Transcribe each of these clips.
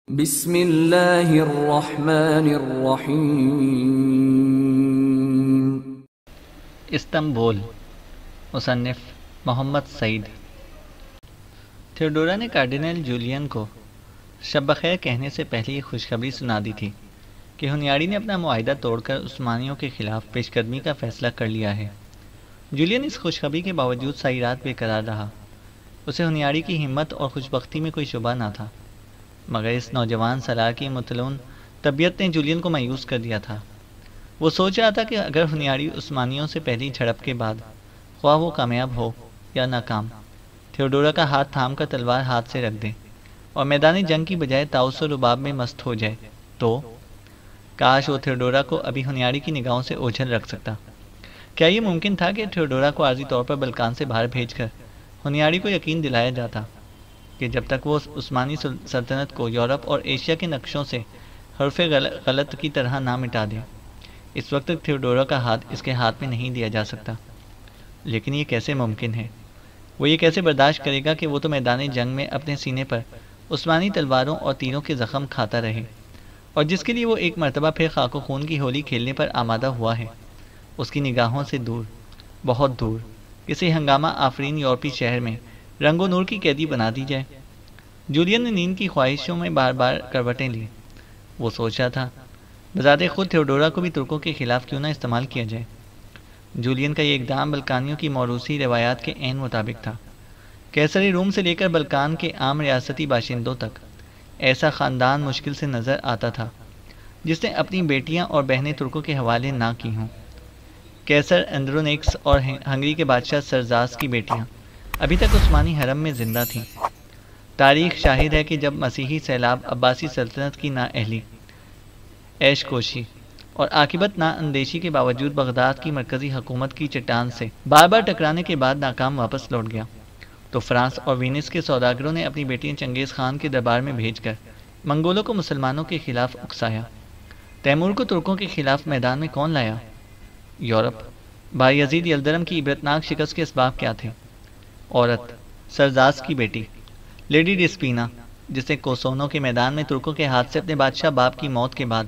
بسم اللہ الرحمن الرحیم۔ استنبول، مصنف محمد سعید۔ تھیوڈورا نے کارڈینل جولین کو شب بخیر کہنے سے پہلے یہ خوشخبری سنا دی تھی کہ ہنیاڑی نے اپنا معاہدہ توڑ کر عثمانیوں کے خلاف پیش قدمی کا فیصلہ کر لیا ہے۔ جولین اس خوشخبری کے باوجود ساری رات بے قرار رہا۔ اسے ہنیاڑی کی ہمت اور خوشبختی میں کوئی شبہ نہ تھا، مگر اس نوجوان سالار کی متلون طبیعت نے جولین کو مایوس کر دیا تھا۔ وہ سوچ رہا تھا کہ اگر ہنیاڑی عثمانیوں سے پہلی جھڑپ کے بعد خواہ وہ کامیاب ہو یا ناکام، تھیوڈورا کا ہاتھ تھام کر تلوار ہاتھ سے رکھ دے اور میدان جنگ کی بجائے طاؤس و رباب میں مست ہو جائے تو کاش وہ تھیوڈورا کو ابھی ہنیاڑی کی نگاہوں سے اوجھل رکھ سکتا۔ کیا یہ ممکن تھا کہ تھیوڈورا کو عارضی طور پر بلکان سے باہر بھیج کر ہنیاڑی کو یقین دلایا جاتا کہ جب تک وہ عثمانی سلطنت کو یورپ اور ایشیا کے نقشوں سے حرف غلط کی طرح نہ مٹا دے، اس وقت تک تھیوڈورا کا ہاتھ اس کے ہاتھ میں نہیں دیا جا سکتا۔ لیکن یہ کیسے ممکن ہے؟ وہ یہ کیسے برداشت کرے گا کہ وہ تو میدان جنگ میں اپنے سینے پر عثمانی تلواروں اور تیروں کے زخم کھاتا رہے، اور جس کے لیے وہ ایک مرتبہ پھر خاک و خون کی ہولی کھیلنے پر آمادہ ہوا ہے، اس کی نگاہوں سے دور، بہت دور، کسی ہنگامہ آفرین یورپی شہر میں رنگ و نور کی قیدی بنا دی جائے۔ جولین نے نیند کی خواہشوں میں بار بار کروٹیں لی۔ وہ سوچا تھا بذات خود تھیوڈورا کو بھی ترکوں کے خلاف کیوں نہ استعمال کیا جائے۔ جولین کا یہ اقدام بلکانیوں کی موروثی روایات کے عین مطابق تھا۔ قیصر روم سے لے کر بلکان کے عام ریاستی باشندوں تک ایسا خاندان مشکل سے نظر آتا تھا جس نے اپنی بیٹیاں اور بہنیں ترکوں کے حوالے نہ کی ہوں۔ قیصر اندرونیکس اور ہنگری کے بادشاہ سرزاس کی بیٹیاں ابھی تک عثمانی حرم میں زندہ تھیں۔ تاریخ شاہد ہے کہ جب مسیحی سیلاب عباسی سلطنت کی نااہلی، عیش کوشی اور عاقبت نا اندیشی کے باوجود بغداد کی مرکزی حکومت کی چٹان سے بار بار ٹکرانے کے بعد ناکام واپس لوٹ گیا، تو فرانس اور وینس کے سوداگروں نے اپنی بیٹیاں چنگیز خان کے دربار میں بھیج کر منگولوں کو مسلمانوں کے خلاف اکسایا۔ تیمور کو ترکوں کے خلاف میدان میں کون لایا؟ یورپ۔ بایزید یلدرم کی عبرتناک شکست کے اسباب کیا تھے؟ عورت، سرزاس کی بیٹی لیڈی ڈسپینا، جس نے کوسونو کے میدان میں ترکوں کے ہاتھ سے اپنے بادشاہ باپ کی موت کے بعد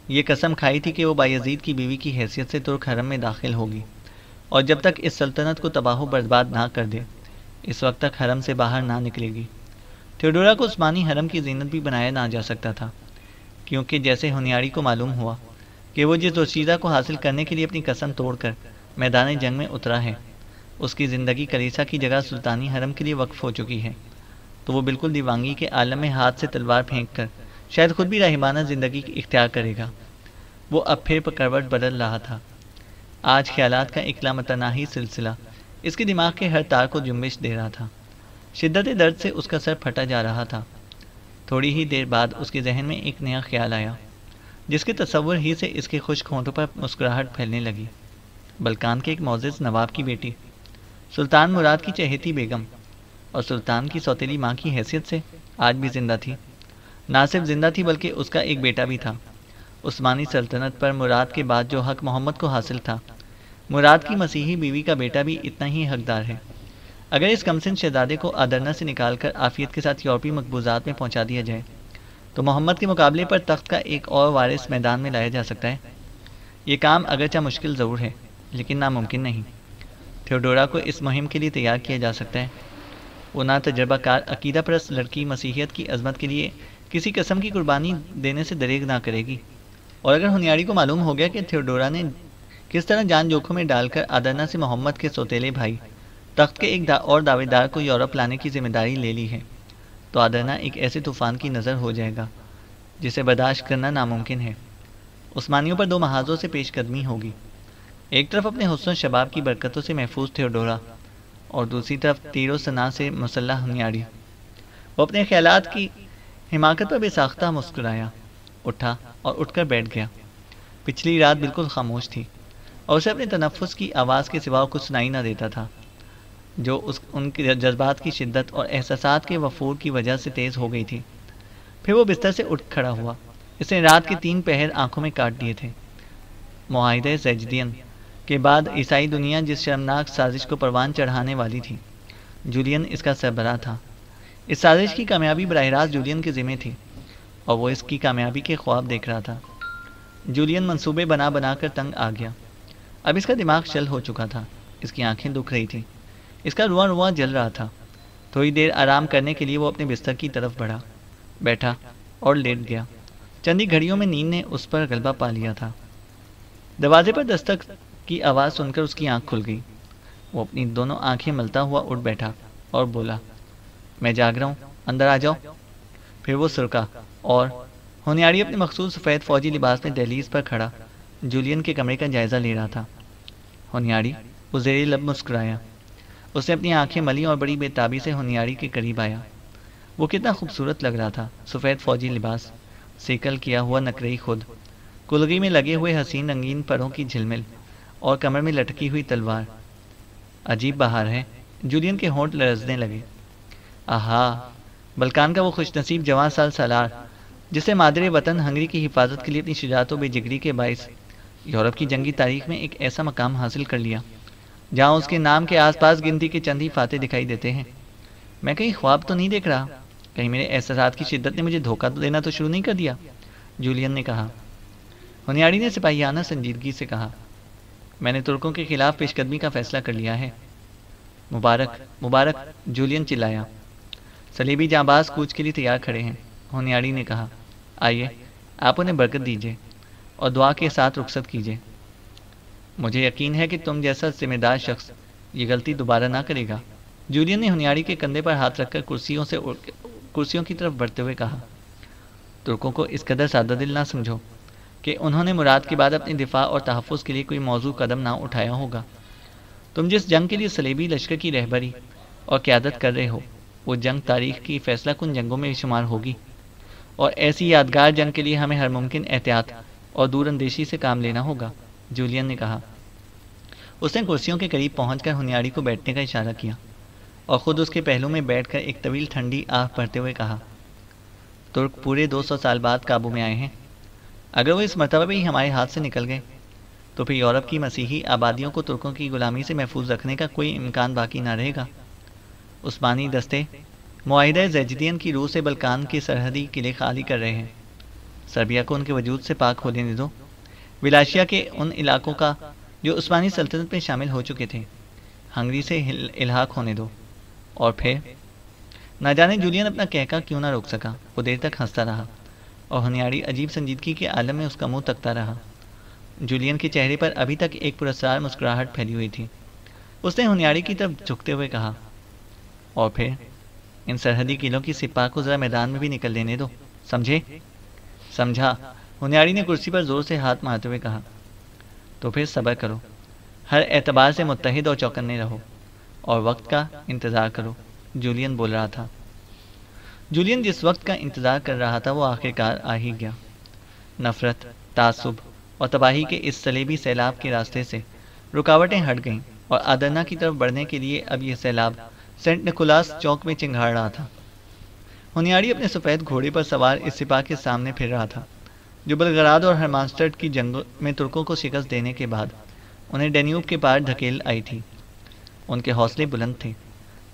یہ قسم کھائی تھی کہ وہ بایزید کی بیوی کی حیثیت سے ترک حرم میں داخل ہوگی اور جب تک اس سلطنت کو تباہ و برباد نہ کر دے اس وقت تک حرم سے باہر نہ نکلے گی۔ تھیوڈورا کو عثمانی حرم کی زینت بھی بنایا نہ جا سکتا تھا، کیونکہ جیسے ہنیاڑی کو معلوم ہوا کہ وہ جس دوشیزہ کو حاصل کرنے کے لیے اپنی قسم توڑ کر میدان جنگ میں اترا ہے، اس کی زندگی کلیسا کی جگہ سلطانی حرم کے لیے وقف ہو چکی ہے، تو وہ بالکل دیوانگی کے عالم میں ہاتھ سے تلوار پھینک کر شاید خود بھی راہبانہ زندگی اختیار کرے گا۔ وہ اب پھر کروٹ بدل رہا تھا۔ آج خیالات کا ایک لامتناہی سلسلہ اس کے دماغ کے ہر تار کو جنبش دے رہا تھا۔ شدت درد سے اس کا سر پھٹا جا رہا تھا۔ تھوڑی ہی دیر بعد اس کے ذہن میں ایک نیا خیال آیا، جس کے تصور ہی سے اس کے خشک ہونٹوں پر مسکراہٹ پھیلنے لگی۔ بلکان کے ایک معزز نواب کی بیٹی، سلطان مراد کی چہیتی بیگم، اور سلطان کی سوتیلی ماں کی حیثیت سے آج بھی زندہ تھی۔ نہ صرف زندہ تھی بلکہ اس کا ایک بیٹا بھی تھا۔ عثمانی سلطنت پر مراد کے بعد جو حق محمد کو حاصل تھا، مراد کی مسیحی بیوی کا بیٹا بھی اتنا ہی حقدار ہے۔ اگر اس کمسن شہزادے کو آدرنا سے نکال کر عافیت کے ساتھ یورپی مقبوضات میں پہنچا دیا جائے تو محمد کے مقابلے پر تخت کا ایک اور وارث میدان میں لایا جا سکتا ہے۔ یہ کام اگرچہ مشکل ضرور ہے لیکن ناممکن نہیں۔ تھیوڈورا کو اس مہم کے لیے تیار کیا جا سکتا ہے۔ وہ نہ تجربہ کار عقیدہ پرست لڑکی مسیحیت کی عظمت کے لیے کسی قسم کی قربانی دینے سے دریغ نہ کرے گی، اور اگر ہنیاڑی کو معلوم ہو گیا کہ تھیوڈورا نے کس طرح جان جوکھم میں ڈال کر آدرنا سے محمد کے سوتیلے بھائی تخت کے ایک اور دعوے دار کو یورپ لانے کی ذمہ داری لے لی ہے، تو آدرنا ایک ایسے طوفان کی نظر ہو جائے گا جسے برداشت کرنا ناممکن ہے۔ عثمانیوں پر دو محاذوں سے پیش قدمی ہوگی، ایک طرف اپنے حسن و شباب کی برکتوں سے محفوظ تھیوڈورا اور دوسری طرف تیر و سنا سے مسلح ہنیاڑی۔ وہ اپنے خیالات کی حماقت پر بے ساختہ مسکرایا، اٹھا اور اٹھ کر بیٹھ گیا۔ پچھلی رات بالکل خاموش تھی اور اسے اپنے تنفس کی آواز کے سوا کچھ سنائی نہ دیتا تھا، جو ان کے جذبات کی شدت اور احساسات کے وفور کی وجہ سے تیز ہو گئی تھی۔ پھر وہ بستر سے اٹھ کھڑا ہوا۔ اس نے رات کے 3 پہر آنکھوں میں کاٹ دیے تھے۔ معاہدہ زیجدین کے بعد عیسائی دنیا جس شرمناک سازش کو پروان چڑھانے والی تھی، جولین اس کا سربراہ تھا۔ اس سازش کی کامیابی براہ راست جولین کے ذمہ تھی۔ اور وہ اس کی کامیابی کے خواب دیکھ رہا تھا۔ جولین منصوبے بنا بنا کر تنگ آ گیا۔ اب اس کا دماغ شل ہو چکا تھا، اس کی آنکھیں دکھ رہی تھیں، اس کا رواں رواں جل رہا تھا۔ تھوڑی دیر آرام کرنے کے لیے وہ اپنے بستر کی طرف بڑھا، بیٹھا اور لیٹ گیا۔ چندی گھڑیوں میں نیند نے اس پر غلبہ پا لیا تھا۔ دروازے پر دستک کی آواز سن کر اس کی آنکھ کھل گئی۔ وہ اپنی دونوں آنکھیں ملتا ہوا اٹھ بیٹھا اور بولا، میں جاگ رہا ہوں، اندر آ جاؤ۔ پھر وہ سرکا اور ہونیاڑی اپنے مخصوص سفید فوجی لباس میں دہلیز پر کھڑا جولین کے کمرے کا جائزہ لے رہا تھا۔ ہونیاڑی وہ زیر لب مسکرایا۔ اس نے اپنی آنکھیں ملی اور بڑی بے تابی سے ہونیاڑی کے قریب آیا۔ وہ کتنا خوبصورت لگ رہا تھا، سفید فوجی لباس، سیکل کیا ہوا نکرئی خود، کلگی میں لگے ہوئے حسین رنگین پروں کی جھلمل اور کمر میں لٹکی ہوئی تلوار۔ عجیب بہار ہے، جولین کے ہونٹ لرزنے لگے۔ آہا، بلکان کا وہ خوش نصیب جوان سال سالار جسے مادر وطن ہنگری کی حفاظت کے لیے اپنی شجاعت و بے جگری کے باعث یورپ کی جنگی تاریخ میں ایک ایسا مقام حاصل کر لیا جہاں اس کے نام کے آس پاس گنتی کے چند ہی فاتح دکھائی دیتے ہیں۔ میں کہیں خواب تو نہیں دیکھ رہا؟ کہیں میرے احساسات کی شدت نے مجھے دھوکہ دینا تو شروع نہیں کر دیا؟ جولین نے کہا۔ ہونیاڑی نے سپاہیانہ سنجیدگی سے کہا، میں نے ترکوں کے خلاف پیش قدمی کا فیصلہ کر لیا ہے۔ مبارک مبارک، جولین چلایا۔ صلیبی جانباز کوچ کے لیے تیار کھڑے ہیں، ہونیاڑی نے کہا۔ آئیے، آپ انہیں برکت دیجیے اور دعا کے ساتھ رخصت کیجیے۔ مجھے یقین ہے کہ تم جیسا ذمہ دار شخص یہ غلطی دوبارہ نہ کرے گا۔ جولین نے ہونیاڑی کے کندھے پر ہاتھ رکھ کر کرسیوں کی طرف بڑھتے ہوئے کہا، ترکوں کو اس قدر سادہ دل نہ سمجھو کہ انہوں نے مراد کے بعد اپنی دفاع اور تحفظ کے لیے کوئی موزوں قدم نہ اٹھایا ہوگا۔ تم جس جنگ کے لیے صلیبی لشکر کی رہبری اور قیادت کر رہے ہو، وہ جنگ تاریخ کی فیصلہ کن جنگوں میں شمار ہوگی، اور ایسی یادگار جنگ کے لیے ہمیں ہر ممکن احتیاط اور دور اندیشی سے کام لینا ہوگا، جولین نے کہا۔ اس نے کرسیوں کے قریب پہنچ کر ہونیاڑی کو بیٹھنے کا اشارہ کیا اور خود اس کے پہلو میں بیٹھ کر ایک طویل ٹھنڈی آہ بھرتے ہوئے کہا، ترک پورے 200 سال بعد قابو میں آئے ہیں۔ اگر وہ اس مرتبہ بھی ہمارے ہاتھ سے نکل گئے تو پھر یورپ کی مسیحی آبادیوں کو ترکوں کی غلامی سے محفوظ رکھنے کا کوئی امکان باقی نہ رہے گا۔ عثمانی دستے معاہدہ زیجدین کی روح سے بلکان کے سرحدی قلعے خالی کر رہے ہیں۔ سربیا کو ان کے وجود سے پاک ہو لینے دو، ولاشیا کے ان علاقوں کا جو عثمانی سلطنت میں شامل ہو چکے تھے ہنگری سے الحاق ہونے دو، اور پھر نہ جانے جولین اپنا کہکا کیوں نہ روک سکا۔ وہ دیر تک ہنستا رہا اور ہونیاڑی عجیب سنجیدگی کے عالم میں اس کا منہ تکتا رہا۔ جولین کے چہرے پر ابھی تک ایک پراسرار مسکراہٹ پھیلی ہوئی تھی۔ اس نے ہونیاڑی کی طرف جھکتے ہوئے کہا، اور پھر ان سرحدی قلعوں کی سپاہ کو ذرا میدان میں بھی نکل لینے دو، سمجھے؟ سمجھا، ہونیاڑی نے کرسی پر زور سے ہاتھ مارتے ہوئے کہا۔ تو پھر صبر کرو، ہر اعتبار سے متحد اور چوکنے رہو اور وقت کا انتظار کرو، جولین بول رہا تھا۔ جولین جس وقت کا انتظار کر رہا تھا وہ آخرکار آ ہی گیا۔ نفرت، تعصب اور تباہی کے اس صلیبی سیلاب کے راستے سے رکاوٹیں ہٹ گئیں اور آدرنا کی طرف بڑھنے کے لیے اب یہ سیلاب سینٹ نکولاس چوک میں چنگھاڑ رہا تھا۔ ہونیاڑی اپنے سفید گھوڑے پر سوار اس سپاہ کے سامنے پھر رہا تھا جو بلگراد اور ہرمانسٹڈ کی جنگوں میں ترکوں کو شکست دینے کے بعد انہیں ڈینیوب کے پار دھکیل آئی تھی۔ ان کے حوصلے بلند تھے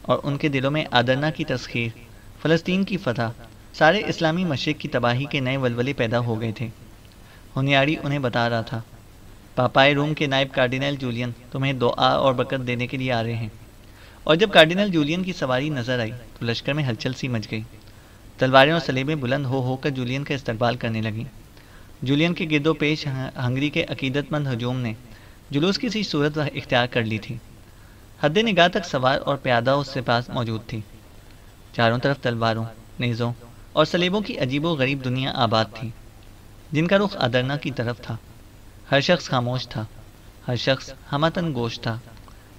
اور ان کے دلوں میں آدرنا کی تسخیر، فلسطین کی فتح، سارے اسلامی مشرق کی تباہی کے نئے ولولے پیدا ہو گئے تھے۔ ہونیاڑی انہیں بتا رہا تھا، پاپائے روم کے نائب کارڈینل جولین تمہیں دعا اور برکت دینے کے لیے آ رہے ہیں۔ اور جب کارڈینل جولین کی سواری نظر آئی تو لشکر میں ہلچل سی مچ گئی۔ تلواریں اور سلیبیں بلند ہو کر جولین کا استقبال کرنے لگیں۔ جولین کے گرد و پیش ہنگری کے عقیدت مند ہجوم نے جلوس کی سی صورت اختیار کر لی تھی۔ حد نگاہ تک سوار اور پیادہ اس سے پاس موجود تھی۔ چاروں طرف تلواروں، نیزوں اور سلیبوں کی عجیب و غریب دنیا آباد تھی جن کا رخ آدرنا کی طرف تھا۔ ہر شخص خاموش تھا، ہر شخص ہمتن گوش تھا۔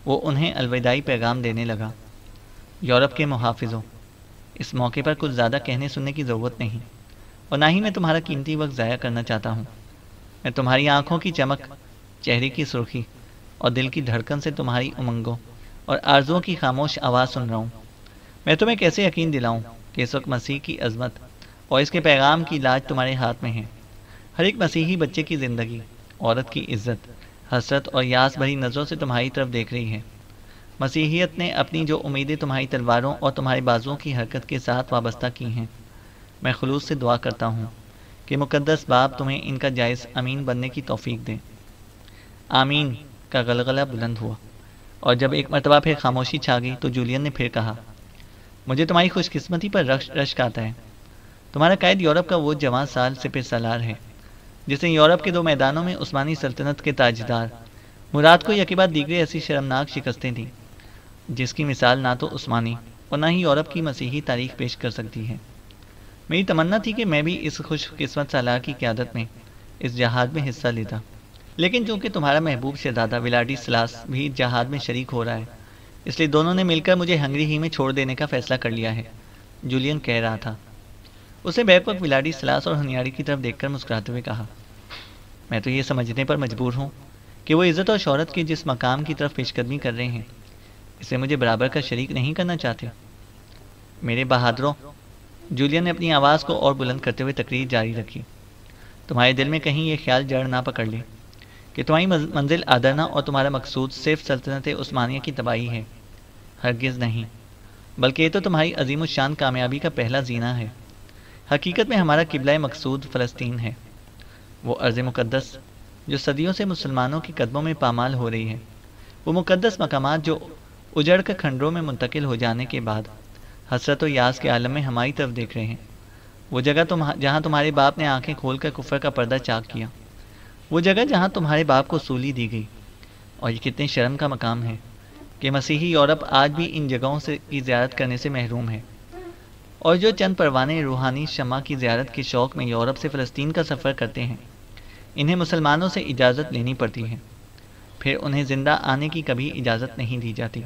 وہ انہیں الوداعی پیغام دینے لگا۔ یورپ کے محافظوں، اس موقع پر کچھ زیادہ کہنے سننے کی ضرورت نہیں، اور نہ ہی میں تمہارا قیمتی وقت ضائع کرنا چاہتا ہوں۔ میں تمہاری آنکھوں کی چمک، چہرے کی سرخی اور دل کی دھڑکن سے تمہاری امنگوں اور آرزوؤں کی خاموش آواز سن رہا ہوں۔ میں تمہیں کیسے یقین دلاؤں کہ اس وقت مسیح کی عظمت اور اس کے پیغام کی لاج تمہارے ہاتھ میں ہے۔ ہر ایک مسیحی بچے کی زندگی، عورت کی عزت، حسرت اور یاس بھری نظروں سے تمہاری طرف دیکھ رہی ہے۔ مسیحیت نے اپنی جو امیدیں تمہاری تلواروں اور تمہارے بازوؤں کی حرکت کے ساتھ وابستہ کی ہیں، میں خلوص سے دعا کرتا ہوں کہ مقدس باپ تمہیں ان کا جائز امین بننے کی توفیق دیں۔ آمین کا غلغلہ بلند ہوا، اور جب ایک مرتبہ پھر خاموشی چھا گئی تو جولین نے پھر کہا، مجھے تمہاری خوش قسمتی پر رشک آتا ہے۔ تمہارا قائد یورپ کا وہ جوان سال سپہ سالار ہے جس نے یورپ کے 2 میدانوں میں عثمانی سلطنت کے تاجدار مراد کو یکے بعد دیگرے ایسی شرمناک شکستیں دیں جس کی مثال نہ تو عثمانی اور نہ ہی یورپ کی مسیحی تاریخ پیش کر سکتی ہے۔ میری تمنا تھی کہ میں بھی اس خوش قسمت سالار کی قیادت میں اس جہاد میں حصہ لیتا، لیکن چونکہ تمہارا محبوب شہزادہ ولاڈی سلاس بھی جہاد میں شریک ہو رہا ہے، اس لیے دونوں نے مل کر مجھے ہنگری ہی میں چھوڑ دینے کا فیصلہ کر لیا ہے، جولین کہہ رہا تھا۔ اس نے بیک وقت ولاڈی سلاس اور ہنیاڑی کی طرف دیکھ کر مسکراتے ہوئے کہا، میں تو یہ سمجھنے پر مجبور ہوں کہ وہ عزت اور شہرت کے جس مقام کی طرف پیش قدمی کر رہے ہیں اسے مجھے برابر کا شریک نہیں کرنا چاہتے۔ میرے بہادروں، جولین نے اپنی آواز کو اور بلند کرتے ہوئے تقریر جاری رکھی، تمہارے دل میں کہیں یہ خیال جڑ نہ پکڑ لے کہ تمہاری منزل آدرنا اور تمہارا مقصود صرف سلطنت عثمانیہ کی تباہی ہے۔ ہرگز نہیں، بلکہ یہ تو تمہاری عظیم الشان کامیابی کا پہلا زینہ ہے۔ حقیقت میں ہمارا قبلہ مقصود فلسطین ہے، وہ ارض مقدس جو صدیوں سے مسلمانوں کے قدموں میں پامال ہو رہی ہے، وہ مقدس مقامات جو اجڑ کر کھنڈروں میں منتقل ہو جانے کے بعد حسرت و یاس کے عالم میں ہماری طرف دیکھ رہے ہیں، وہ جگہ جہاں تمہارے باپ نے آنکھیں کھول کر کفر کا پردہ چاک کیا، وہ جگہ جہاں تمہارے باپ کو سولی دی گئی۔ اور یہ کتنے شرم کا مقام ہے کہ مسیحی یورپ آج بھی ان جگہوں کی زیارت کرنے سے محروم ہے، اور جو چند پروانے روحانی شمع کی زیارت کے شوق میں یورپ سے فلسطین کا سفر کرتے ہیں انہیں مسلمانوں سے اجازت لینی پڑتی ہے، پھر انہیں زندہ آنے کی کبھی اجازت نہیں دی جاتی،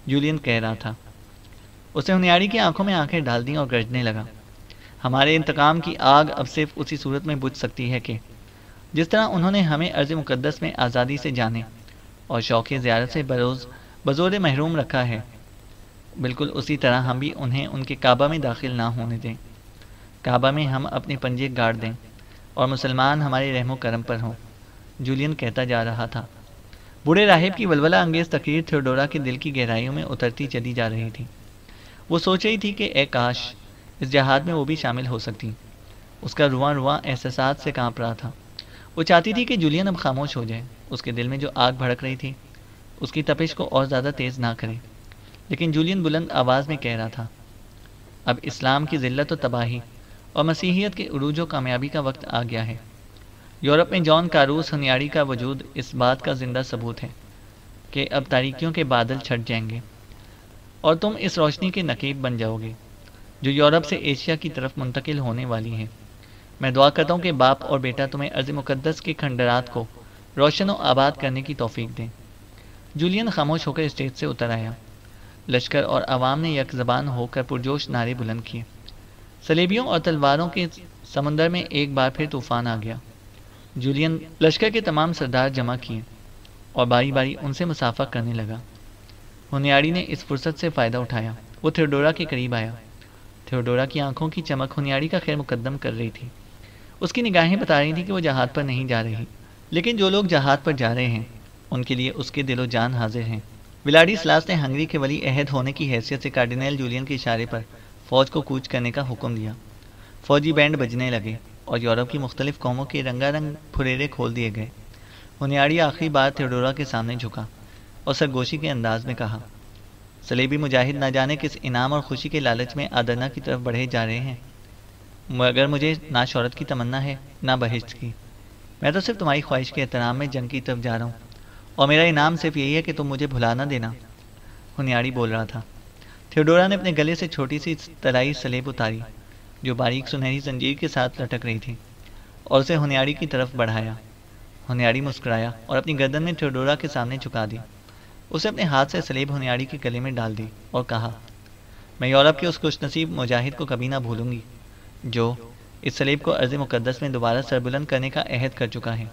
جولین کہہ رہا تھا۔ اس نے ہنیاڑی کی آنکھوں میں آنکھیں ڈال دیں اور گرجنے لگا، ہمارے انتقام کی آگ اب صرف اسی صورت میں بجھ سکتی ہے کہ جس طرح انہوں نے ہمیں ارض مقدس میں آزادی سے جانے اور شوق زیارت سے بزور محروم رکھا ہے، بالکل اسی طرح ہم بھی انہیں ان کے کعبہ میں داخل نہ ہونے دیں، کعبہ میں ہم اپنے پنجے گاڑ دیں اور مسلمان ہمارے رحم و کرم پر ہوں، جولین کہتا جا رہا تھا۔ بوڑھے راہب کی ولولہ انگیز تقریر تھیوڈورا کے دل کی گہرائیوں میں اترتی چلی جا رہی تھی۔ وہ سوچ رہی تھی کہ اے کاش اس جہاد میں وہ بھی شامل ہو سکتی۔ اس کا رواں رواں احساسات سے کانپ رہا تھا۔ وہ چاہتی تھی کہ جولین اب خاموش ہو جائے، اس کے دل میں جو آگ بھڑک رہی تھی اس کی تپش کو اور زیادہ تیز نہ کرے، لیکن جولین بلند آواز میں کہہ رہا تھا، اب اسلام کی ذلت و تباہی اور مسیحیت کے عروج و کامیابی کا وقت آ گیا ہے۔ یورپ میں جان کاروس ہنیاڑی کا وجود اس بات کا زندہ ثبوت ہے کہ اب تاریکیوں کے بادل چھٹ جائیں گے اور تم اس روشنی کے نقیب بن جاؤ گے جو یورپ سے ایشیا کی طرف منتقل ہونے والی ہے۔ میں دعا کرتا ہوں کہ باپ اور بیٹا تمہیں ارض مقدس کے کھنڈرات کو روشن و آباد کرنے کی توفیق دیں۔ جولین خاموش ہو کر اسٹیج سے اتر آیا۔ لشکر اور عوام نے یک زبان ہو کر پرجوش نعرے بلند کیے۔ صلیبیوں اور تلواروں کے سمندر میں ایک بار پھر طوفان آ گیا۔ جولین لشکر کے تمام سردار جمع کیے اور باری باری ان سے مصافحہ کرنے لگا۔ ہنیاڑی نے اس فرصت سے فائدہ اٹھایا، وہ تھیوڈورا کے قریب آیا۔ تھیوڈورا کی آنکھوں کی چمک ہنیاڑی کا خیر مقدم کر رہی تھی۔ اس کی نگاہیں بتا رہی تھی کہ وہ جہاد پر نہیں جا رہی، لیکن جو لوگ جہاد پر جا رہے ہیں ان کے لیے اس کے دل و جان حاضر ہیں۔ ولاڈی سلاس نے ہنگری کے ولی عہد ہونے کی حیثیت سے کارڈینل جولین کے اشارے پر فوج کو کوچ کرنے کا حکم دیا۔ فوجی بینڈ بجنے لگے اور یورپ کی مختلف قوموں کے رنگا رنگ پھریرے کھول دیے گئے۔ ہنیاڑی آخری بار تھیوڈورا کے سامنے جھکا اور سرگوشی کے انداز میں کہا، صلیبی مجاہد نہ جانے کس انعام اور خوشی کے لالچ میں آدرنا کی طرف بڑھے جا رہے ہیں، مگر مجھے نہ شہرت کی تمنا ہے نہ بہشت کی، میں تو صرف تمہاری خواہش کے احترام میں جنگ کی طرف جا رہا ہوں، اور میرا انعام صرف یہی ہے کہ تم مجھے بھلا نہ دینا۔ ہنیاڑی بول رہا تھا۔ تھیوڈورا نے اپنے گلے سے چھوٹی سی طلائی سلیب اتاری جو باریک سنہری زنجیر کے ساتھ لٹک رہی تھی اور اسے ہنیاڑی کی طرف بڑھایا۔ ہنیاڑی مسکرایا اور اپنی گردن میں تھیوڈورا کے سامنے جھکا دی۔ اسے اپنے ہاتھ سے سلیب ہنیاڑی کے گلے میں ڈال دی اور کہا، میں یورپ کے اس خوش نصیب مجاہد کو کبھی نہ بھولوں گی جو اس سلیب کو ارض مقدس میں دوبارہ سربلند کرنے کا عہد کر چکا ہے۔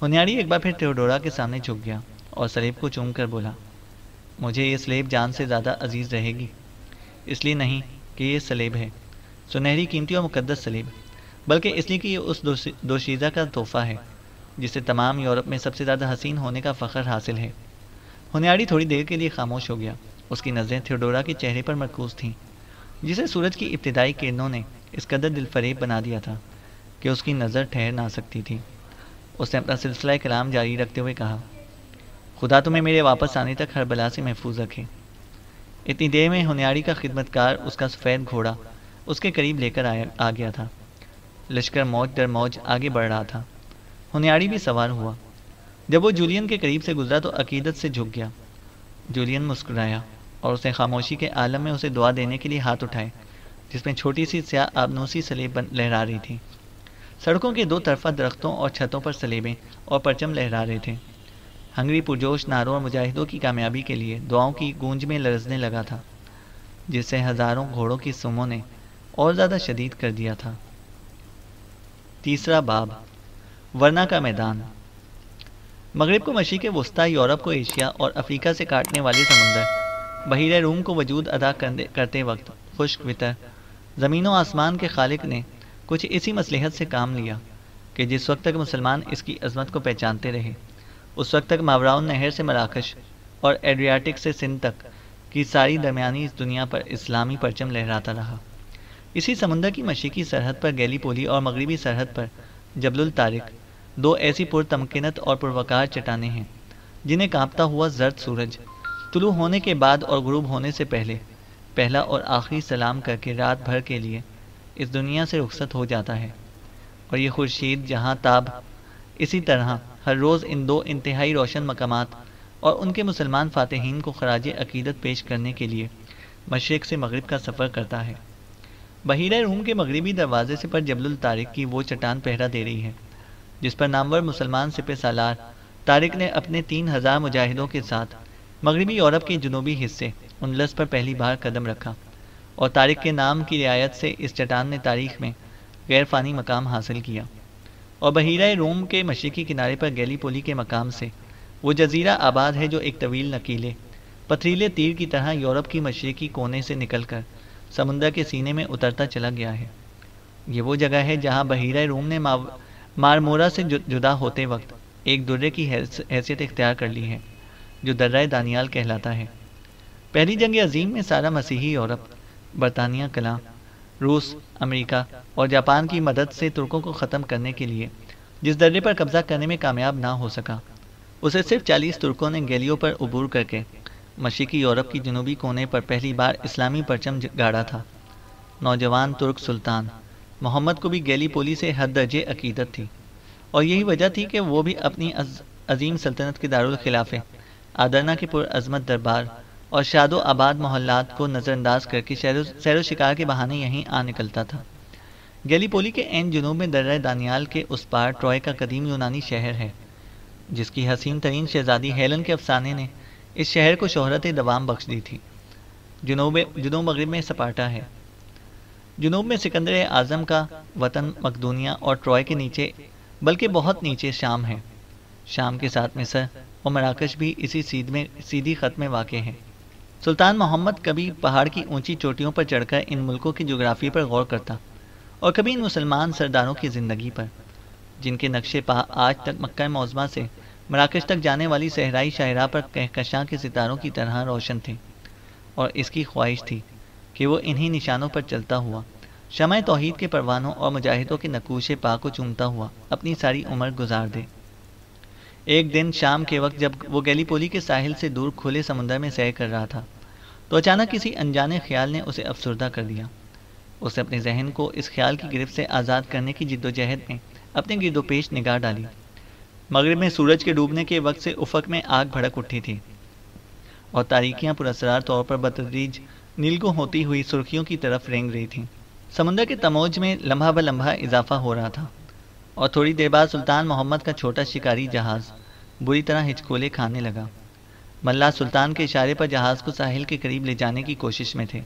ہنیاڑی ایک بار پھر تھیوڈورا کے سامنے جھک گیا اور سلیب کو چوم کر بولا، مجھے یہ سلیب جان سے زیادہ عزیز رہے گی، اس لیے نہیں کہ یہ سلیب ہے سنہری قیمتی اور مقدس سلیب، بلکہ اس لیے کہ یہ اس دوشیزہ کا تحفہ ہے جسے تمام یورپ میں سب سے زیادہ حسین ہونے کا فخر حاصل ہے۔ ہنیاڑی تھوڑی دیر کے لیے خاموش ہو گیا۔ اس کی نظریں تھیوڈورا کے چہرے پر مرکوز تھیں جسے سورج کی ابتدائی کرنوں نے اس قدر دل فریب بنا دیا تھا کہ اس کی نظر ٹھہر نہ سکتی تھی۔ اس نے اپنا سلسلہ کلام جاری رکھتے ہوئے کہا، خدا تمہیں میرے واپس آنے تک ہر بلا سے محفوظ رکھے۔ اتنی دیر میں ہنیاڑی کا خدمتکار اس کا سفید گھوڑا اس کے قریب لے کر آ گیا تھا۔ لشکر موج در موج آگے بڑھ رہا تھا۔ ہنیاڑی بھی سوار ہوا۔ جب وہ جولین کے قریب سے گزرا تو عقیدت سے جھک گیا۔ جولین مسکرایا اور اس نے خاموشی کے عالم میں اسے دعا دینے کے لیے ہاتھ اٹھائے، جس میں چھوٹی سی سیاہ آبنوسی سلیب لہرا رہی تھی۔ سڑکوں کے دو طرفہ درختوں اور چھتوں پر سلیبیں اور پرچم لہرا رہے تھے۔ ہنگری پرجوش نعروں اور مجاہدوں کی کامیابی کے لیے دعاؤں کی گونج میں لرزنے لگا تھا، جس سے ہزاروں گھوڑوں کی سموں نے اور زیادہ شدید کر دیا تھا۔ تیسرا باب، ورنا کا میدان۔ مغرب کو مشرق وسطیٰ، یورپ کو ایشیا اور افریقہ سے کاٹنے والے سمندر، بحیرہ روم کو وجود ادا کرتے وقت خشک وطر، زمین و آسمان کے خالق نے کچھ اسی مصلحت سے کام لیا کہ جس وقت تک مسلمان اس کی عظمت کو پہچانتے رہے، اس وقت تک ماوراء النہر سے مراکش اور ایڈریاٹک سے سندھ تک کی ساری درمیانی اس دنیا پر اسلامی پرچم لہراتا رہا۔ اسی سمندر کی مشرقی سرحد پر گیلی پولی اور مغربی سرحد پر جبل الطارق دو ایسی پرتمکنت اور پروقار چٹانیں ہیں جنہیں کانپتا ہوا زرد سورج طلوع ہونے کے بعد اور غروب ہونے سے پہلے پہلا اور آخری سلام کر کے رات بھر کے لیے اس دنیا سے رخصت ہو جاتا ہے، اور یہ خورشید جہاں تاب اسی طرح ہر روز ان دو انتہائی روشن مقامات اور ان کے مسلمان فاتحین کو خراج عقیدت پیش کرنے کے لیے مشرق سے مغرب کا سفر کرتا ہے۔ بحیرہ روم کے مغربی دروازے سے پر جبل الطارق کی وہ چٹان پہرا دے رہی ہے جس پر نامور مسلمان سپہ سالار طارق نے اپنے 3000 مجاہدوں کے ساتھ مغربی یورپ کے جنوبی حصے اندلس پر پہلی بار قدم رکھا، اور طارق کے نام کی رعایت سے اس چٹان نے تاریخ میں غیر فانی مقام حاصل کیا، اور بحیرہ روم کے مشرقی کنارے پر گیلی پولی کے مقام سے وہ جزیرہ آباد ہے جو ایک طویل نکیلے پتھریلے تیر کی طرح یورپ کی مشرقی کونے سے نکل کر سمندر کے سینے میں اترتا چلا گیا ہے۔ یہ وہ جگہ ہے جہاں بحیرہ روم نے مارمورا سے جدا ہوتے وقت ایک درے کی حیثیت اختیار کر لی ہے جو درہ دانیال کہلاتا ہے۔ پہلی جنگ عظیم میں سارا مسیحی یورپ، برطانیہ کلاں، روس، امریکہ اور جاپان کی مدد سے ترکوں کو ختم کرنے کے لیے جس درے پر قبضہ کرنے میں کامیاب نہ ہو سکا، اسے صرف 40 ترکوں نے گیلیوں پر عبور کر کے مشرقی یورپ کی جنوبی کونے پر پہلی بار اسلامی پرچم گاڑا تھا۔ نوجوان ترک سلطان محمد کو بھی گیلی پولی سے حد درجے عقیدت تھی، اور یہی وجہ تھی کہ وہ بھی اپنی عظیم سلطنت کے دارالخلافے آدرنا کے پرعظمت دربار اور شاد و آباد محلات کو نظر انداز کر کے سیر و شکار کے بہانے یہیں آ نکلتا تھا۔ گیلی پولی کے عین جنوب میں درہ دانیال کے اس پار ٹروائے کا قدیم یونانی شہر ہے، جس کی حسین ترین شہزادی ہیلن کے افسانے نے اس شہر کو شہرت دوام بخش دی تھی۔ جنوب مغرب میں سپارٹا ہے، جنوب میں سکندر اعظم کا وطن مقدونیہ، اور ٹروائے کے نیچے بلکہ بہت نیچے شام ہے۔ شام کے ساتھ مصر اور مراکش بھی اسی سیدھی خط میں واقع ہے۔ سلطان محمد کبھی پہاڑ کی اونچی چوٹیوں پر چڑھ کر ان ملکوں کی جغرافی پر غور کرتا، اور کبھی ان مسلمان سرداروں کی زندگی پر، جن کے نقشے پا آج تک مکہ معظمہ سے مراکش تک جانے والی صحرائی شاہراہ پر کہکشاں کے ستاروں کی طرح روشن تھے، اور اس کی خواہش تھی کہ وہ انہی نشانوں پر چلتا ہوا شمع توحید کے پروانوں اور مجاہدوں کے نقوش پا کو چومتا ہوا اپنی ساری عمر گزار دے۔ ایک دن شام کے وقت جب وہ گیلی پولی کے ساحل سے دور کھلے سمندر میں سیر کر رہا تھا تو اچانک کسی انجانے خیال نے اسے افسردہ کر دیا۔ اسے اپنے ذہن کو اس خیال کی گرفت سے آزاد کرنے کی جد و جہد میں اپنے گرد و پیش نگاہ ڈالی۔ مغرب میں سورج کے ڈوبنے کے وقت سے افق میں آگ بھڑک اٹھی تھی، اور تاریکیاں پراسرار طور پر بتدریج نیلگوں ہوتی ہوئی سرخیوں کی طرف رینگ رہی تھیں۔ سمندر کے تموج میں لمحہ بہ لمحہ اضافہ ہو رہا تھا، اور تھوڑی دیر بعد سلطان محمد کا چھوٹا شکاری جہاز بری طرح ہچکولے کھانے لگا۔ ملا سلطان کے اشارے پر جہاز کو ساحل کے قریب لے جانے کی کوشش میں تھے،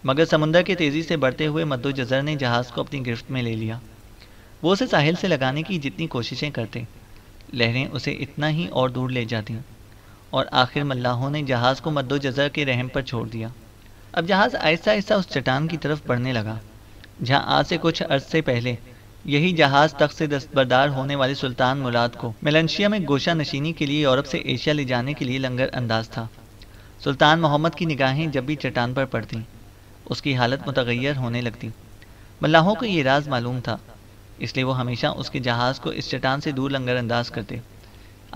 مگر سمندر کے تیزی سے بڑھتے ہوئے مد و جزر نے جہاز کو اپنی گرفت میں لے لیا۔ وہ اسے ساحل سے لگانے کی جتنی کوششیں کرتے، لہریں اسے اتنا ہی اور دور لے جاتیں، اور آخر ملاحوں نے جہاز کو مد و جزر کے رحم پر چھوڑ دیا۔ اب جہاز آہستہ آہستہ اس چٹان کی طرف بڑھنے لگا جہاں آج سے کچھ عرصے سے پہلے یہی جہاز تخت سے دستبردار ہونے والے سلطان مراد کو میلنشیا میں گوشہ نشینی کے لیے یورپ سے ایشیا لے جانے کے لیے لنگر انداز تھا۔ سلطان محمد کی نگاہیں جب بھی چٹان پر پڑتیں اس کی حالت متغیر ہونے لگتی، ملاحوں کو یہ راز معلوم تھا، اس لیے وہ ہمیشہ اس کے جہاز کو اس چٹان سے دور لنگر انداز کرتے۔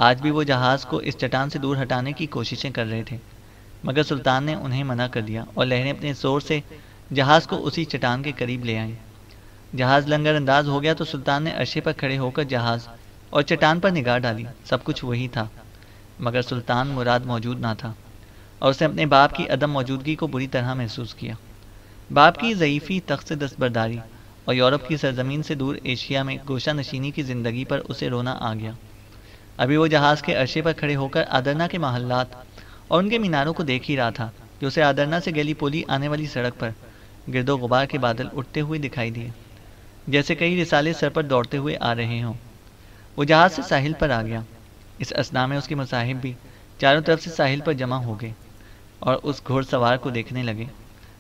آج بھی وہ جہاز کو اس چٹان سے دور ہٹانے کی کوششیں کر رہے تھے، مگر سلطان نے انہیں منع کر دیا اور لہریں اپنے زور سے جہاز کو اسی چٹان کے قریب لے آئیں۔ جہاز لنگر انداز ہو گیا تو سلطان نے عرشے پر کھڑے ہو کر جہاز اور چٹان پر نگاہ ڈالی۔ سب کچھ وہی تھا، مگر سلطان مراد موجود نہ تھا، اور اسے اپنے باپ کی عدم موجودگی کو بری طرح محسوس کیا۔ باپ کی ضعیفی، تخت سے دستبرداری اور یورپ کی سرزمین سے دور ایشیا میں گوشہ نشینی کی زندگی پر اسے رونا آ گیا۔ ابھی وہ جہاز کے عرشے پر کھڑے ہو کر آدرنا کے محلات اور ان کے میناروں کو دیکھ ہی رہا تھا کہ اسے آدرنا سے گیلی پولی آنے والی سڑک پر گرد و غبار کے بادل اٹھتے ہوئے دکھائی دیے، جیسے کئی رسالے سر پر دوڑتے ہوئے آ رہے ہوں۔ وہ جہاز سے ساحل پر آ گیا۔ اس اثنا میں اس کے مصاحب بھی چاروں طرف سے ساحل پر جمع ہو گئے اور اس گھوڑ سوار کو دیکھنے لگے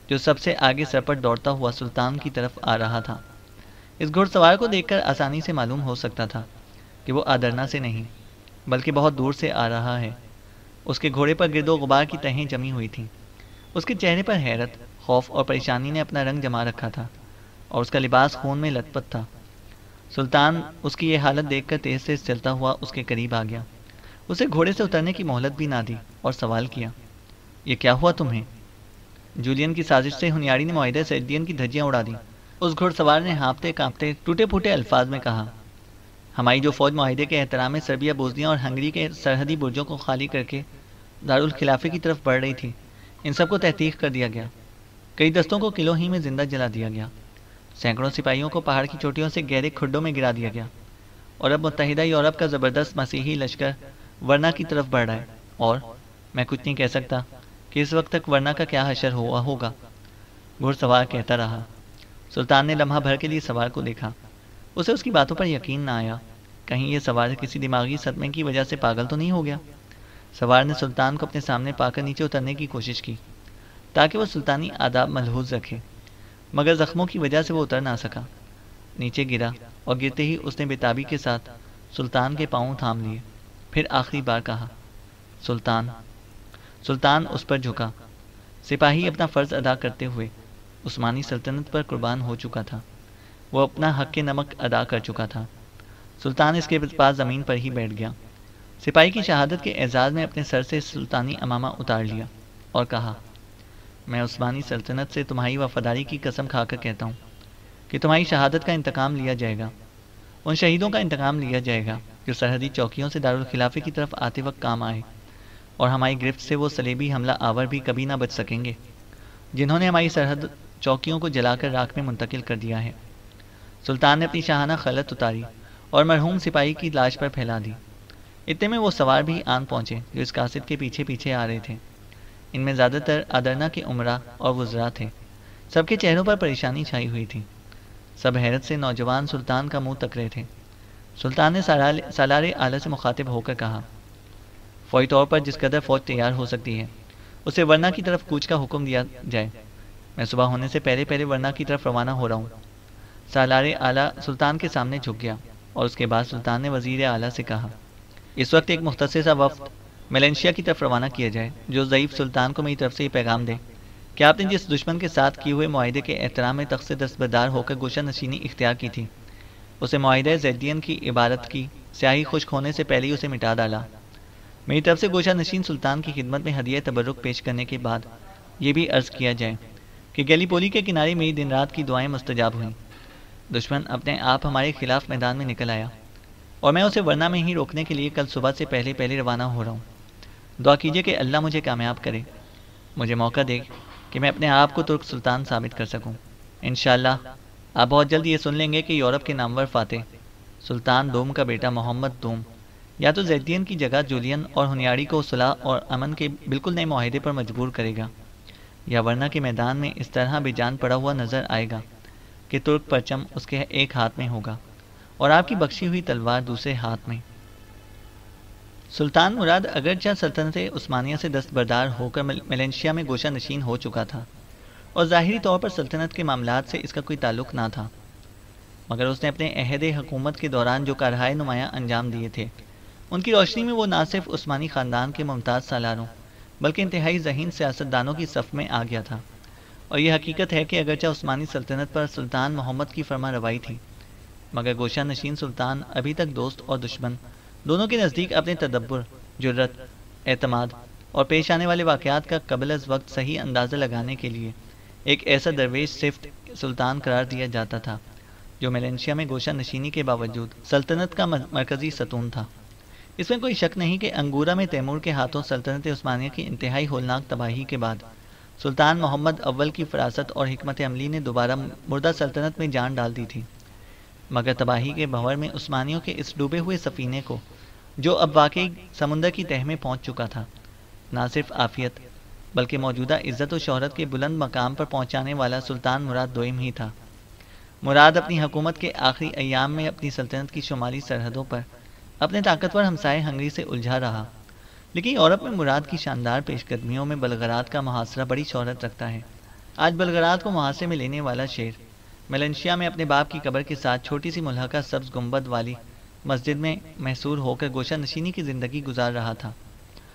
جو سب سے آگے سر پر دوڑتا ہوا سلطان کی طرف آ رہا تھا۔ اس گھوڑ سوار کو دیکھ کر آسانی سے معلوم ہو سکتا تھا کہ وہ آدرنا سے نہیں بلکہ بہت دور سے آ رہا ہے۔ اس کے گھوڑے پر گرد و غبار کی تہیں جمی ہوئی تھیں۔ اس کے چہرے پر حیرت، خوف اور پریشانی نے اپنا رنگ جما رکھا تھا، اور اس کا لباس خون میں لت پت تھا۔ سلطان اس کی یہ حالت دیکھ کر تیز تیز چلتا ہوا اس کے قریب آ گیا۔ اسے گھوڑے سے اترنے کی مہلت بھی نہ دی اور سوال کیا، یہ کیا ہوا تمہیں؟ جولین کی سازش سے ہنیاڑی نے معاہدہ سیدین کی دھجیاں اڑا دیں۔ اس گھوڑ سوار نے ہانپتے کانپتے ٹوٹے پھوٹے الفاظ میں کہا، ہماری جو فوج معاہدے کے احترام میں سربیا، بوسنیا اور ہنگری کے سرحدی برجوں کو خالی کر کے دارالخلافے کی طرف بڑھ رہی تھی، ان سب کو تحقیق کر دیا گیا۔ کئی دستوں کو قلعوں ہی میں زندہ جلا دیا گیا، سینکڑوں سپاہیوں کو پہاڑ کی چوٹیوں سے گہرے کھڈوں میں گرا دیا گیا، اور اب متحدہ یورپ کا زبردست مسیحی لشکر ورنا کی طرف بڑھ رہا ہے، اور میں کچھ نہیں کہہ سکتا کہ اس وقت تک ورنا کا کیا حشر ہوا ہوگا۔ گھوڑ سوار کہتا رہا۔ سلطان نے لمحہ بھر کے لیے سوار کو دیکھا۔ اسے اس کی باتوں پر یقین نہ آیا۔ کہیں یہ سوار کسی دماغی صدمے کی وجہ سے پاگل تو نہیں ہو گیا؟ سوار نے سلطان کو اپنے سامنے پا کر نیچے اترنے کی کوشش کی تاکہ وہ سلطانی آداب ملحوظ رکھے، مگر زخموں کی وجہ سے وہ اتر نہ سکا۔ نیچے گرا اور گرتے ہی اس نے بےتابی کے ساتھ سلطان کے پاؤں تھام لیے، پھر آخری بار کہا، سلطان۔ سلطان اس پر جھکا۔ سپاہی اپنا فرض ادا کرتے ہوئے عثمانی سلطنت پر قربان ہو چکا تھا، وہ اپنا حق کے نمک ادا کر چکا تھا۔ سلطان اس کے پاس زمین پر ہی بیٹھ گیا، سپاہی کی شہادت کے اعزاز میں اپنے سر سے سلطانی امامہ اتار لیا اور کہا، میں عثمانی سلطنت سے تمہاری وفاداری کی قسم کھا کر کہتا ہوں کہ تمہاری شہادت کا انتقام لیا جائے گا، ان شہیدوں کا انتقام لیا جائے گا جو سرحدی چوکیوں سے دارالخلافے کی طرف آتے وقت کام آئے، اور ہماری گرفت سے وہ صلیبی حملہ آور بھی کبھی نہ بچ سکیں گے جنہوں نے ہماری سرحد چوکیوں کو جلا کر راکھ میں منتقل کر دیا ہے۔ سلطان نے اپنی شاہانہ خلعت اتاری اور مرحوم سپاہی کی لاش پر پھیلا دی۔ اتنے میں وہ سوار بھی آن پہنچے جو اس قاصد کے پیچھے پیچھے آ رہے تھے۔ ان میں زیادہ تر آدرنا کے عمرا اور وزراء تھے۔ سب کے چہروں پر پریشانی چھائی ہوئی تھی، سب حیرت سے نوجوان سلطان کا منہ تک رہے تھے۔ سلطان نے سالار اعلیٰ سے مخاطب ہو کر کہا، فوری طور پر جس قدر فوج تیار ہو سکتی ہے اسے ورنا کی طرف کوچ کا حکم دیا جائے، میں صبح ہونے سے پہلے پہلے ورنا کی طرف روانہ ہو رہا ہوں۔ سالار اعلیٰ سلطان کے سامنے جھک گیا اور اس کے بعد سلطان نے وزیر اعلیٰ سے کہا، اس وقت ایک مختصر سا وفد میلنشیا کی طرف روانہ کیا جائے جو ضعیف سلطان کو میری طرف سے یہ پیغام دے کہ آپ نے جس دشمن کے ساتھ کیے ہوئے معاہدے کے احترام میں تخت سے دستبردار ہو کر گوشہ نشینی اختیار کی تھی، اسے معاہدہ زیدین کی عبارت کی سیاہی خشک ہونے سے پہلے ہی اسے مٹا ڈالا۔ میری طرف سے گوشہ نشین سلطان کی خدمت میں ہدیہ تبرک پیش کرنے کے بعد یہ بھی عرض کیا جائے کہ گیلی پولی کے کنارے میری دن رات کی دعائیں مستجاب ہوئیں۔ دشمن اپنے آپ ہمارے خلاف میدان میں نکل آیا اور میں اسے ورنا میں ہی روکنے کے لیے کل صبح سے پہلے پہلے روانہ ہو رہا ہوں۔ دعا کیجیے کہ اللہ مجھے کامیاب کرے، مجھے موقع دے کہ میں اپنے آپ کو ترک سلطان ثابت کر سکوں۔ انشاءاللہ آپ بہت جلد یہ سن لیں گے کہ یورپ کے نامور فاتح سلطان دوم کا بیٹا محمد دوم یا تو زیدین کی جگہ جولین اور ہنیاڑی کو صلح اور امن کے بالکل نئے معاہدے پر مجبور کرے گا، یا ورنہ کے میدان میں اس طرح بے جان پڑا ہوا نظر آئے گا کہ ترک پرچم اس کے ایک ہاتھ میں ہوگا اور آپ کی بخشی ہوئی تلوار دوسرے ہاتھ میں۔ سلطان مراد اگرچہ سلطنت عثمانیہ سے دستبردار ہو کر میلنشیا میں گوشہ نشین ہو چکا تھا اور ظاہری طور پر سلطنت کے معاملات سے اس کا کوئی تعلق نہ تھا، مگر اس نے اپنے عہد حکومت کے دوران جو کارہائے نمایاں انجام دیے تھے ان کی روشنی میں وہ نہ صرف عثمانی خاندان کے ممتاز سالاروں بلکہ انتہائی ذہین سیاستدانوں کی صف میں آ گیا تھا۔ اور یہ حقیقت ہے کہ اگرچہ عثمانی سلطنت پر سلطان محمد کی فرما روائی تھی، مگر گوشہ نشین سلطان ابھی تک دوست اور دشمن دونوں کے نزدیک اپنے تدبر، جرت، اعتماد اور پیش آنے والے واقعات کا قبل از وقت صحیح اندازہ لگانے کے لیے ایک ایسا درویش صفت سلطان قرار دیا جاتا تھا جو میلنشیا میں گوشہ نشینی کے باوجود سلطنت کا مرکزی ستون تھا۔ اس میں کوئی شک نہیں کہ انگورا میں تیمور کے ہاتھوں سلطنت عثمانیہ کی انتہائی ہولناک تباہی کے بعد سلطان محمد اول کی فراست اور حکمت عملی نے دوبارہ مردہ سلطنت میں جان ڈال دی تھی، مگر تباہی کے بھنور میں عثمانیوں کے اس ڈوبے ہوئے سفینے کو، جو اب واقعی سمندر کی تہہ میں پہنچ چکا تھا، نہ صرف عافیت بلکہ موجودہ عزت و شہرت کے بلند مقام پر پہنچانے والا سلطان مراد دوئم ہی تھا۔ مراد اپنی حکومت کے آخری ایام میں اپنی سلطنت کی شمالی سرحدوں پر اپنے طاقتور ہمسائے ہنگری سے الجھا رہا، لیکن یورپ میں مراد کی شاندار پیش قدمیوں میں بلغراد کا محاصرہ بڑی شہرت رکھتا ہے۔ آج بلغراد کو محاصرے میں لینے والا شیر میلنشیا میں اپنے باپ کی قبر کے ساتھ چھوٹی سی ملحقہ سبز گنبد والی مسجد میں محصور ہو کر گوشہ نشینی کی زندگی گزار رہا تھا۔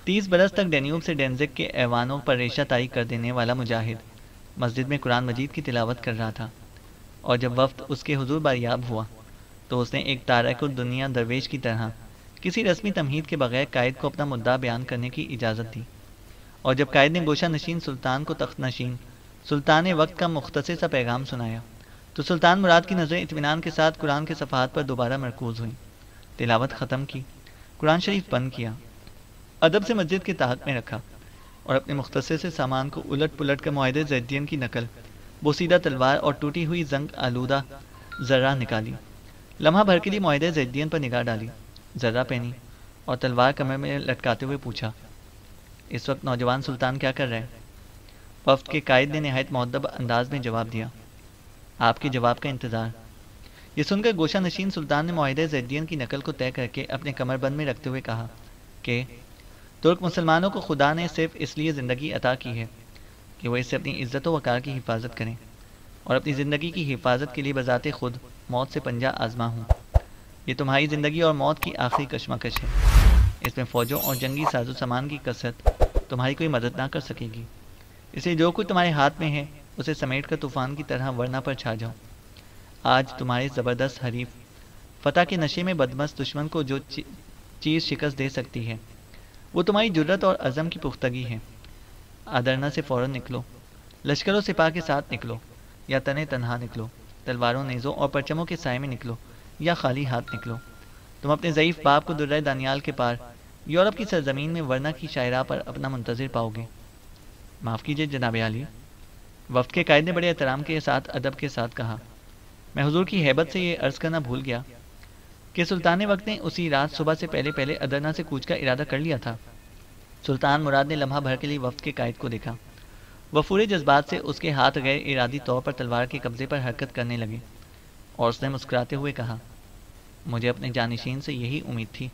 30 برس تک ڈینیوب سے ڈینزک کے ایوانوں پر ریشہ طائی کر دینے والا مجاہد مسجد میں قرآن مجید کی تلاوت کر رہا تھا، اور جب وفد اس کے حضور باریاب ہوا تو اس نے ایک تارک الدنیا درویش کی طرح کسی رسمی تمہید کے بغیر قائد کو اپنا مدعا بیان کرنے کی اجازت دی، اور جب قائد نے گوشہ نشین سلطان کو تخت نشین سلطان وقت کا مختصر سا پیغام سنایا تو سلطان مراد کی نظریں اطمینان کے ساتھ قرآن کے صفحات پر دوبارہ مرکوز ہوئیں، تلاوت ختم کی، قرآن شریف بند کیا، ادب سے مسجد کے تحت میں رکھا اور اپنے مختصر سے سامان کو الٹ پلٹ کر معاہدے زیدین کی نقل، بوسیدہ تلوار اور ٹوٹی ہوئی زنگ آلودہ ذرہ نکالی، لمحہ بھر کے لیے معاہدے زیدین پر نگاہ ڈالی، ذرہ پہنی اور تلوار کمر میں لٹکاتے ہوئے پوچھا، اس وقت نوجوان سلطان کیا کر رہے ہیں؟ وفد کے قائد نے نہایت مؤدب انداز میں جواب دیا، آپ کے جواب کا انتظار۔ یہ سن کر گوشہ نشین سلطان نے معاہدے زیدین کی نقل کو طے کر کے اپنے کمر بند میں رکھتے ہوئے کہا کہ ترک مسلمانوں کو خدا نے صرف اس لیے زندگی عطا کی ہے کہ وہ اس سے اپنی عزت و وقار کی حفاظت کریں، اور اپنی زندگی کی حفاظت کے لیے بذات خود موت سے پنجہ آزما ہوں۔ یہ تمہاری زندگی اور موت کی آخری کشمکش ہے، اس میں فوجوں اور جنگی ساز و سامان کی کثرت تمہاری کوئی مدد نہ کر سکے گی، اس لیے جو کچھ تمہارے ہاتھ میں ہے اسے سمیٹ کر طوفان کی طرح ورنہ پر چھا جاؤ۔ آج تمہارے زبردست حریف فتح کے نشے میں بدمست دشمن کو جو چیز شکست دے سکتی ہے وہ تمہاری جرت اور عزم کی پختگی ہے۔ آدرنا سے فوراً نکلو، لشکر و سپاہ کے ساتھ نکلو یا تنے تنہا نکلو، تلواروں نیزوں اور پرچموں کے سائے میں نکلو یا خالی ہاتھ نکلو۔ تم اپنے ضعیف باپ کو درہ دانیال کے پار یورپ کی سرزمین میں ورنہ کی شاعراہ پر اپنا منتظر پاؤ گے۔ معاف کیجیے جناب عالی، وفد کے قائد نے بڑے احترام کے ساتھ ادب کے ساتھ کہا، میں حضور کی ہیبت سے یہ عرض کرنا بھول گیا کہ سلطان وقت نے اسی رات صبح سے پہلے ادرنا سے کوچ کا ارادہ کر لیا تھا۔ سلطان مراد نے لمحہ بھر کے لیے وفد کے قائد کو دیکھا، وہ پورے جذبات سے اس کے ہاتھ غیر ارادی طور پر تلوار کے قبضے پر حرکت کرنے لگے، اور اس نے مسکراتے ہوئے کہا، مجھے اپنے جانشین سے یہی امید تھی۔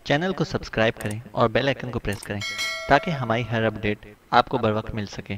چینل کو سبسکرائب کریں اور بیل آئیکن کو پریس کریں تاکہ ہماری ہر اپڈیٹ آپ کو بر وقت مل سکے۔